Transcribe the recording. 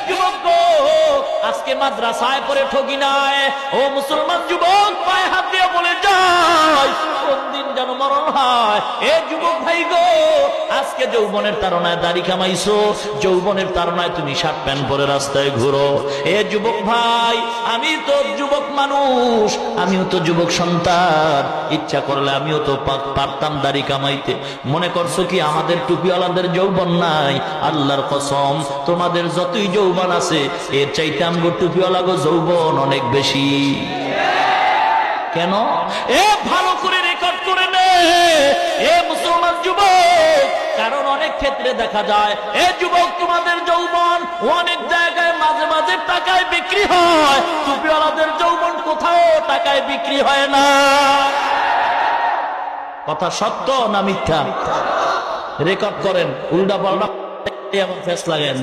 যুবক গো, আজকে মাদ্রাসায় পড়ে ঠকি নাই। ও মুসলমান যুবক, পায়ে হাত দিয়ে বলে যায় কোন দিন যেন মরণ হয়। এ যুবক ভাই গো, আজকে যৌবনের তাড়নায় দাড়ি কামাইছো, যৌবনের তাড়নায় তুমি শার্ট প্যান্ট পরে রাস্তায় ঘুরো। এ যুবক ভাই, আমি তো যুবক মানুষ, আমিও তো যুবক সন্তান, ইচ্ছা করলে আমিও তো পারতাম দাড়ি কামাইতে। মনে করছো কি আমাদের টুপিওয়ালাদের যৌবন নাই? আল্লাহর কসম, তোমাদের যতই যৌবন আছে এর চাইতে আমগো টুপিওয়ালা গো যৌবন অনেক বেশি। কেন? এ ভালো করে রেকর্ড করে নে এ মুসলমান যুবক, কারণ অনেক ক্ষেত্রে দেখা যায় এ যুবক তোমাদের যৌবন অনেক জায়গায় মাঝে মাঝে টাকায় বিক্রি হয়, টুপিওয়ালাদের যৌবন কোথাও টাকায় বিক্রি হয় না। কথা সত্য না মিথ্যা? রেকর্ড করেন, উল্টা পাল্টা আমার ফেস লাগেন।